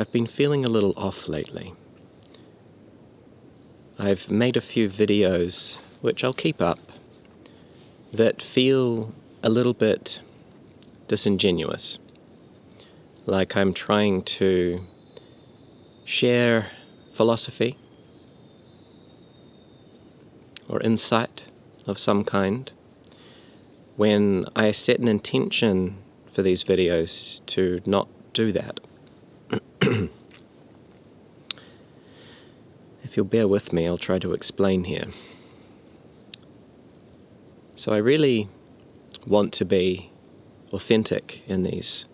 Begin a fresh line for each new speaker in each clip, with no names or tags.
I've been feeling a little off lately. I've made a few videos, which I'll keep up, that feel a little bit disingenuous. Like I'm trying to share philosophy or insight of some kind, when I set an intention for these videos to not do that. If you'll bear with me, I'll try to explain here. So I really want to be authentic in these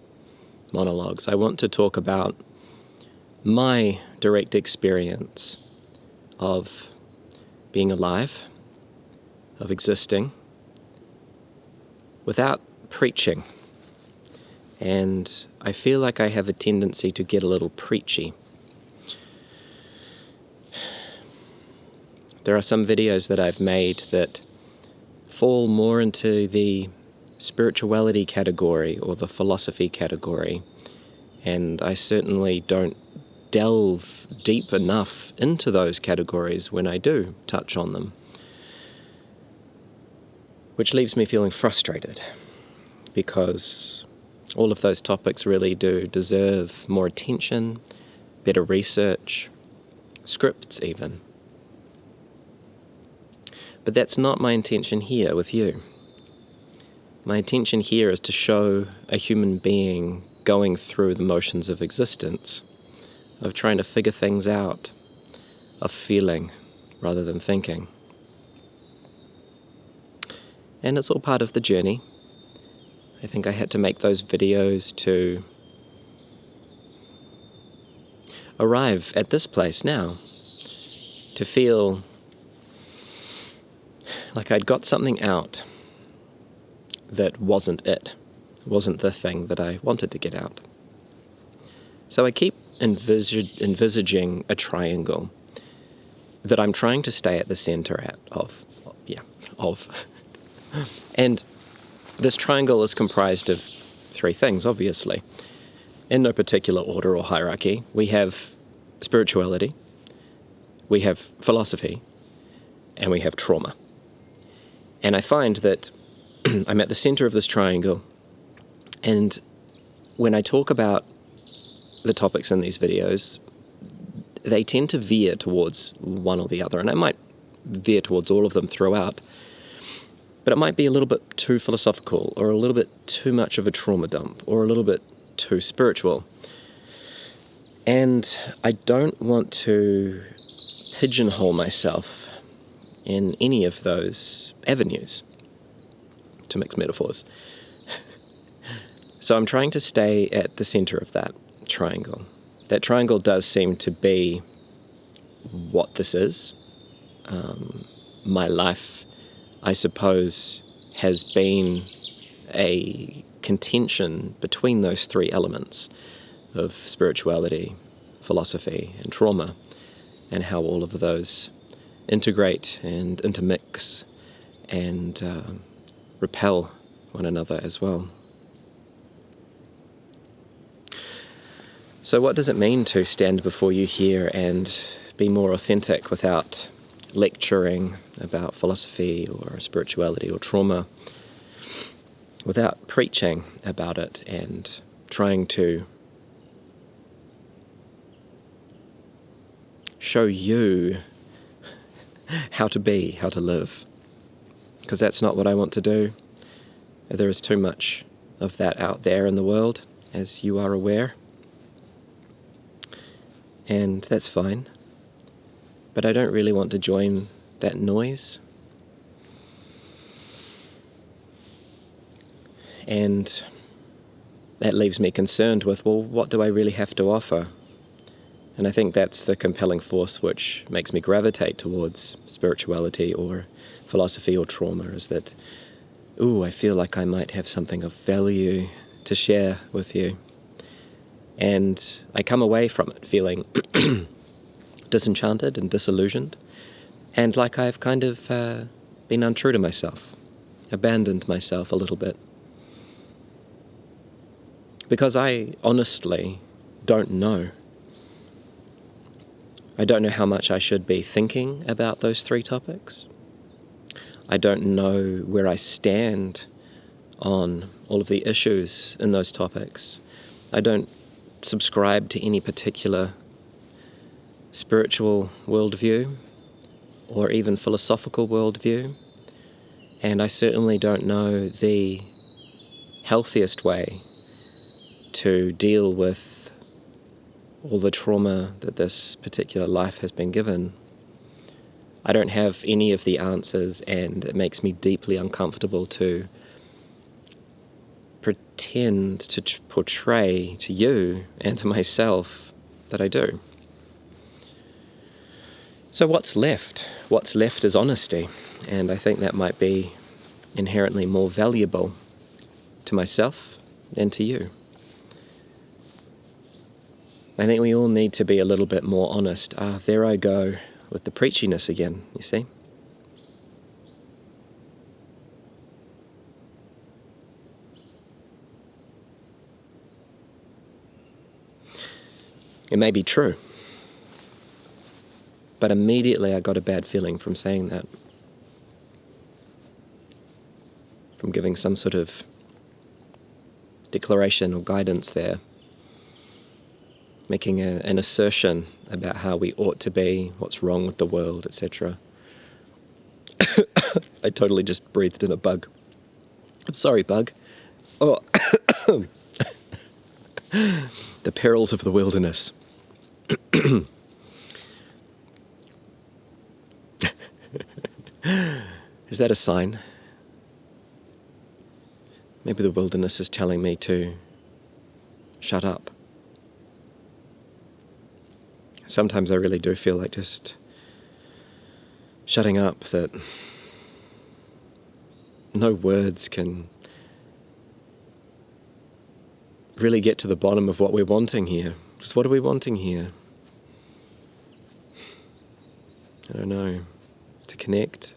monologues. I want to talk about my direct experience of being alive, of existing, without preaching. And I feel like I have a tendency to get a little preachy. There are some videos that I've made that fall more into the spirituality category or the philosophy category, and I certainly don't delve deep enough into those categories when I do touch on them, which leaves me feeling frustrated, because all of those topics really do deserve more attention, better research, scripts even. But that's not my intention here with you. My intention here is to show a human being going through the motions of existence, of trying to figure things out, of feeling rather than thinking. And it's all part of the journey. I think I had to make those videos to arrive at this place now, to feel like I'd got something out that wasn't the thing that I wanted to get out. So I keep envisaging a triangle that I'm trying to stay at the center of. And this triangle is comprised of three things, obviously. In no particular order or hierarchy. We have spirituality, we have philosophy, and we have trauma. And I find that I'm at the center of this triangle, and when I talk about the topics in these videos, they tend to veer towards one or the other, and I might veer towards all of them throughout, but it might be a little bit too philosophical, or a little bit too much of a trauma dump, or a little bit too spiritual. And I don't want to pigeonhole myself in any of those avenues, to mix metaphors. So I'm trying to stay at the center of that triangle. That triangle does seem to be what this is. My life, I suppose, has been a contention between those three elements of spirituality, philosophy, and trauma, and how all of those integrate and intermix and repel one another as well. So what does it mean to stand before you here and be more authentic without lecturing about philosophy or spirituality or trauma, without preaching about it and trying to show you how to be, how to live? Because that's not what I want to do. There is too much of that out there in the world, as you are aware. And that's fine. But I don't really want to join that noise. And that leaves me concerned with, well, what do I really have to offer? And I think that's the compelling force which makes me gravitate towards spirituality or philosophy or trauma, is that, I feel like I might have something of value to share with you. And I come away from it feeling disenchanted and disillusioned, and like I've kind of been untrue to myself, abandoned myself a little bit. Because I honestly don't know I don't know how much I should be thinking about those three topics. I don't know where I stand on all of the issues in those topics. I don't subscribe to any particular spiritual worldview or even philosophical worldview, and I certainly don't know the healthiest way to deal with all the trauma that this particular life has been given. I don't have any of the answers, and it makes me deeply uncomfortable to pretend to portray to you and to myself that I do. So what's left? What's left is honesty, and I think that might be inherently more valuable to myself than to you. I think we all need to be a little bit more honest. There I go with the preachiness again, you see? It may be true, but immediately I got a bad feeling from saying that, from giving some sort of declaration or guidance there, making an assertion about how we ought to be, what's wrong with the world, etc. I totally just breathed in a bug. I'm sorry, bug. Oh, the perils of the wilderness. Is that a sign? Maybe the wilderness is telling me to shut up. Sometimes I really do feel like just shutting up, that no words can really get to the bottom of what we're wanting here. Just what are we wanting here? I don't know. To connect?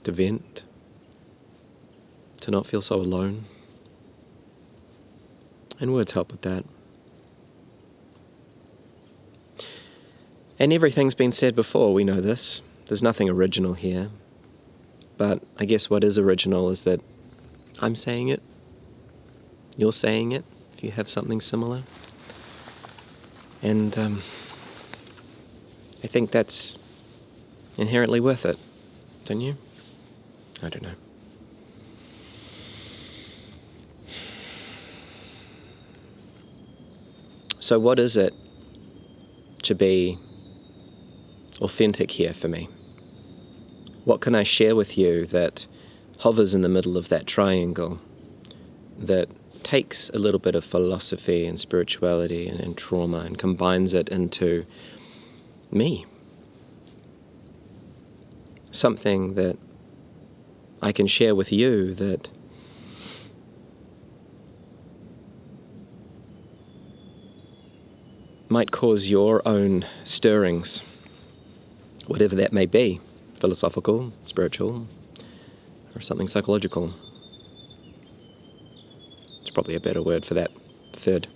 To vent? To not feel so alone? And words help with that. And everything's been said before, we know this. There's nothing original here. But I guess what is original is that I'm saying it, you're saying it, if you have something similar. And I think that's inherently worth it, don't you? I don't know. So what is it to be authentic here for me? What can I share with you that hovers in the middle of that triangle, that takes a little bit of philosophy and spirituality and trauma and combines it into me? Something that I can share with you that might cause your own stirrings, whatever that may be, philosophical, spiritual, or something psychological. It's probably a better word for that third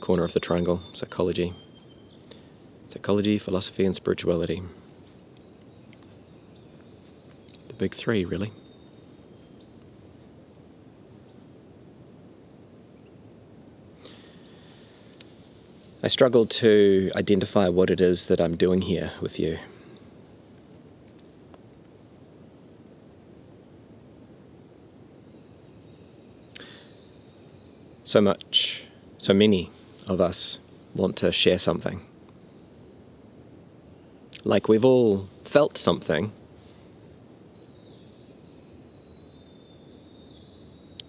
corner of the triangle, psychology. Psychology, philosophy, and spirituality. The big three, really. I struggle to identify what it is that I'm doing here with you. So many of us want to share something. Like we've all felt something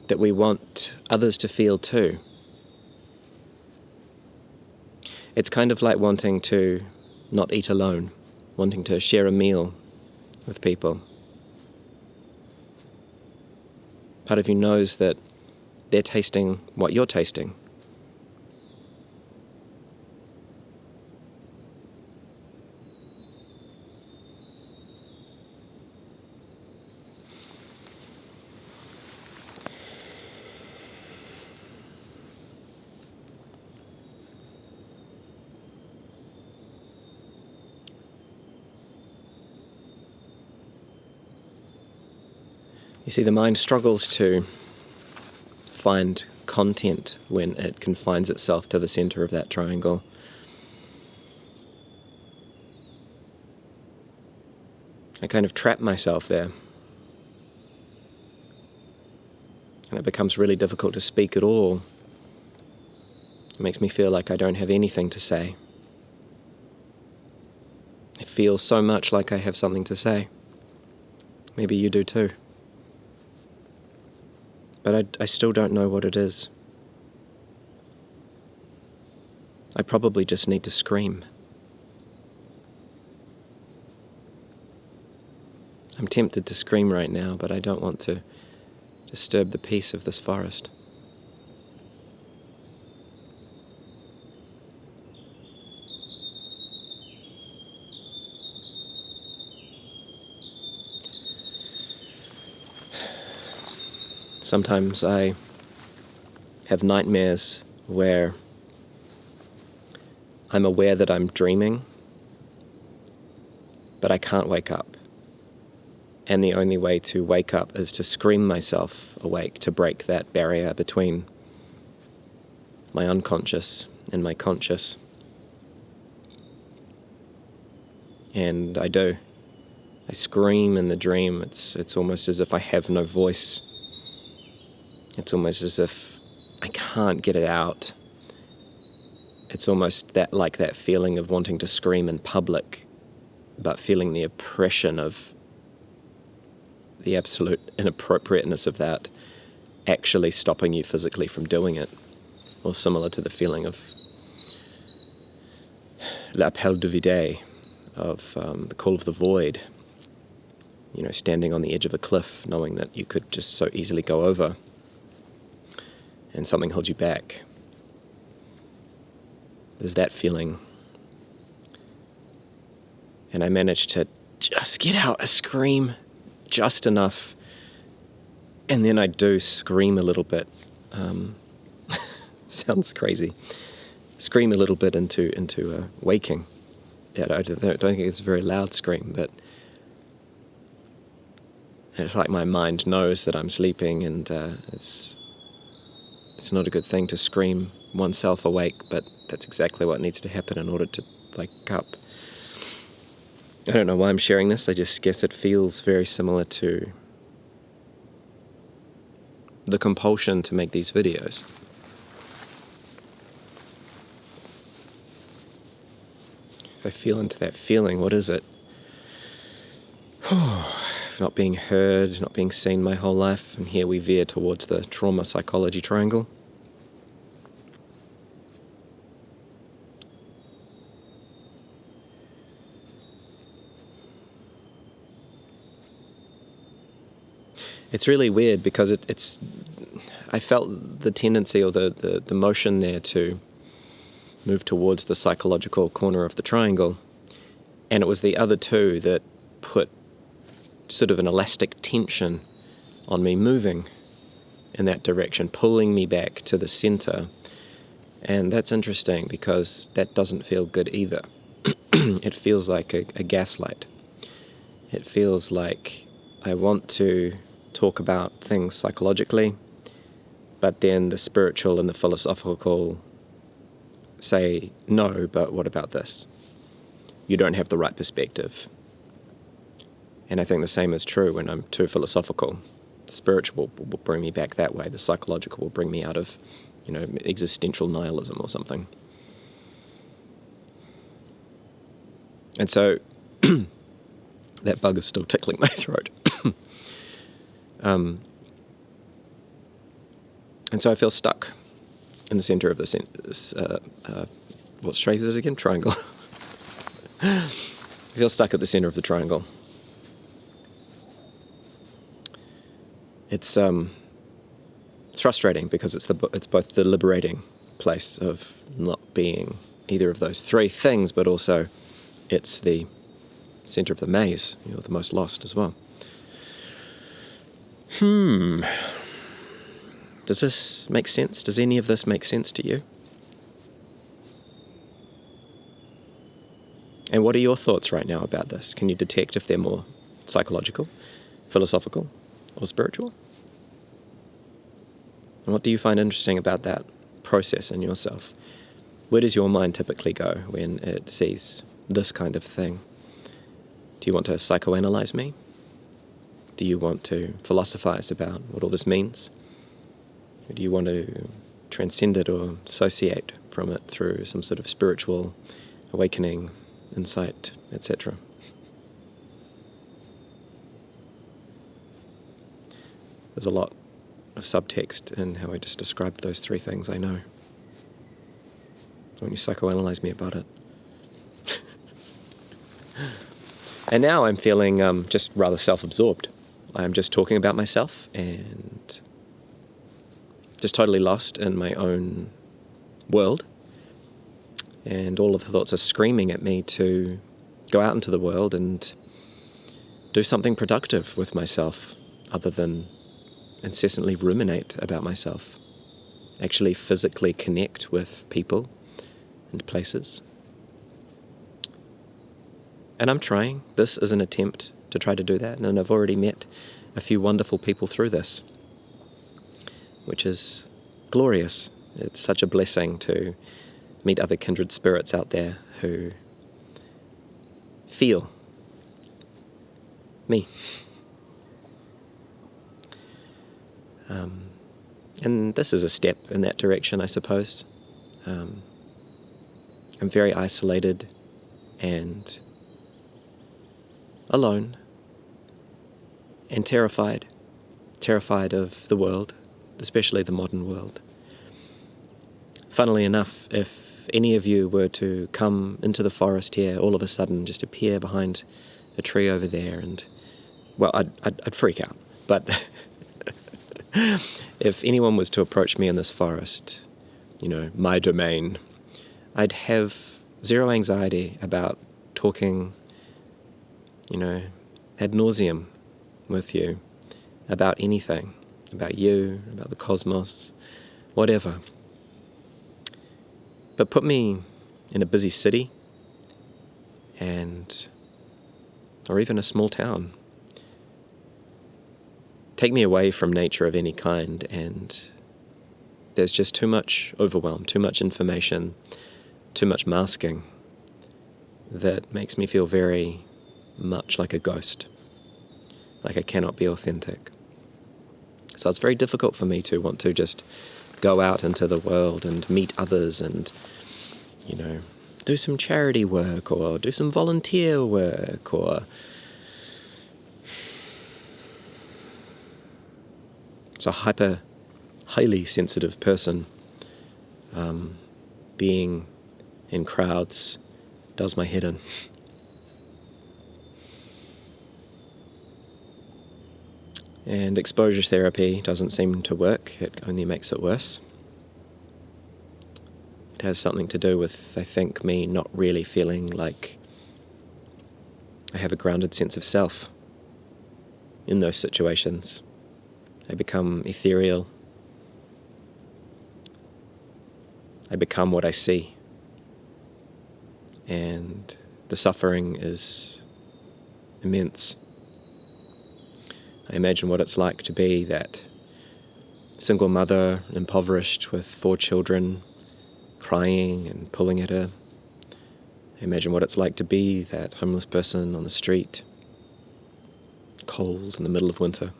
that we want others to feel too. It's kind of like wanting to not eat alone, wanting to share a meal with people. Part of you knows that they're tasting what you're tasting. You see, the mind struggles to find content when it confines itself to the center of that triangle. I kind of trap myself there. And it becomes really difficult to speak at all. It makes me feel like I don't have anything to say. It feels so much like I have something to say. Maybe you do too. But I still don't know what it is. I probably just need to scream. I'm tempted to scream right now, but I don't want to disturb the peace of this forest. Sometimes I have nightmares where I'm aware that I'm dreaming, but I can't wake up. And the only way to wake up is to scream myself awake, to break that barrier between my unconscious and my conscious. And I do. I scream in the dream. It's almost as if I have no voice. It's almost as if I can't get it out. It's almost like that feeling of wanting to scream in public, but feeling the oppression of the absolute inappropriateness of that actually stopping you physically from doing it. Or similar to the feeling of l'appel du vide, of the call of the void. You know, standing on the edge of a cliff, knowing that you could just so easily go over, and something holds you back. There's that feeling. And I managed to just get out a scream, just enough. And then I do scream a little bit. Sounds crazy. Scream a little bit into waking. Yeah, I don't think it's a very loud scream, but it's like my mind knows that I'm sleeping, and it's not a good thing to scream oneself awake, but that's exactly what needs to happen in order to wake up. I don't know why I'm sharing this, I just guess it feels very similar to the compulsion to make these videos. If I feel into that feeling, what is it? Not being heard, not being seen my whole life, and here we veer towards the trauma psychology triangle. It's really weird because it's I felt the tendency or the motion there to move towards the psychological corner of the triangle, and it was the other two that put sort of an elastic tension on me moving in that direction, pulling me back to the center. And that's interesting because that doesn't feel good either. It feels like a gaslight. It feels like I want to talk about things psychologically, but then the spiritual and the philosophical say, no, but what about this? You don't have the right perspective. And I think the same is true when I'm too philosophical. The spiritual will bring me back that way. The psychological will bring me out of, existential nihilism or something. And so that bug is still tickling my throat. And so I feel stuck in the center of this, what shape is it again? Triangle. I feel stuck at the center of the triangle. It's frustrating because it's both the liberating place of not being either of those three things, but also it's the center of the maze, the most lost as well. Does this make sense? Does any of this make sense to you? And what are your thoughts right now about this? Can you detect if they're more psychological, philosophical, or spiritual? And what do you find interesting about that process in yourself? Where does your mind typically go when it sees this kind of thing? Do you want to psychoanalyze me? Do you want to philosophize about what all this means? Or do you want to transcend it or dissociate from it through some sort of spiritual awakening, insight, etc.? There's a lot of subtext in how I just described those three things, I know. When you psychoanalyze me about it. And now I'm feeling just rather self-absorbed. I'm just talking about myself and just totally lost in my own world. And all of the thoughts are screaming at me to go out into the world and do something productive with myself other than incessantly ruminate about myself. Actually physically connect with people and places. And I'm trying. This is an attempt to try to do that, and I've already met a few wonderful people through this, which is glorious. It's such a blessing to meet other kindred spirits out there who feel me. And this is a step in that direction, I suppose. I'm very isolated and alone and terrified of the world, especially the modern world. Funnily enough, if any of you were to come into the forest here, all of a sudden just appear behind a tree over there, and, well, I'd freak out. But if anyone was to approach me in this forest, my domain, I'd have zero anxiety about talking, ad nauseum with you about anything, about you, about the cosmos, whatever. But put me in a busy city or even a small town. Take me away from nature of any kind, and there's just too much overwhelm, too much information, too much masking that makes me feel very much like a ghost, like I cannot be authentic. So it's very difficult for me to want to just go out into the world and meet others and, do some charity work or do some volunteer work or it's a highly sensitive person. Being in crowds does my head in. And exposure therapy doesn't seem to work. It only makes it worse. It has something to do with, I think, me not really feeling like I have a grounded sense of self in those situations. I become ethereal. I become what I see. And the suffering is immense. I imagine what it's like to be that single mother, impoverished with 4 children, crying and pulling at her. I imagine what it's like to be that homeless person on the street, cold in the middle of winter.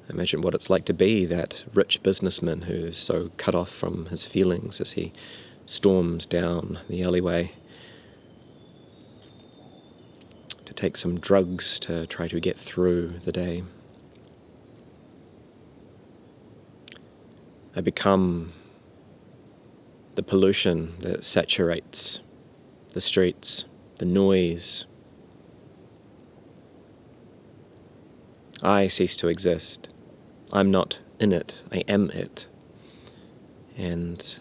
I imagine what it's like to be that rich businessman who's so cut off from his feelings as he storms down the alleyway to take some drugs to try to get through the day. I become the pollution that saturates the streets, the noise. I cease to exist. I'm not in it, I am it. And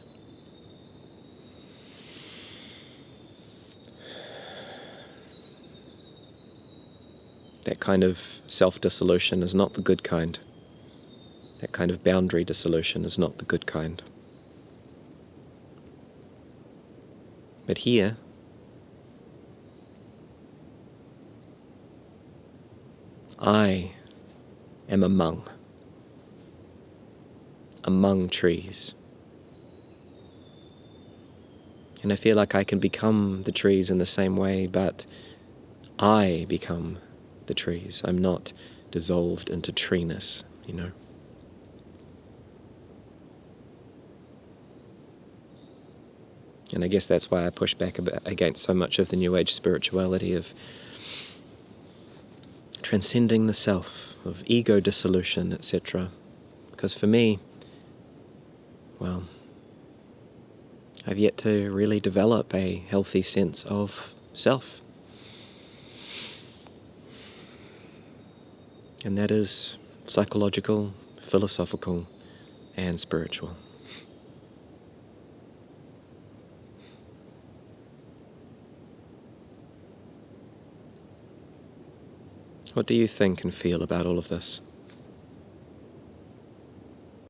that kind of self-dissolution is not the good kind. That kind of boundary dissolution is not the good kind. But here, I am among trees. And I feel like I can become the trees in the same way, but I become the trees. I'm not dissolved into treeness, you know. And I guess that's why I push back against so much of the New Age spirituality of transcending the self, of ego dissolution, etc. Because for me, well, I've yet to really develop a healthy sense of self. And that is psychological, philosophical, and spiritual. What do you think and feel about all of this?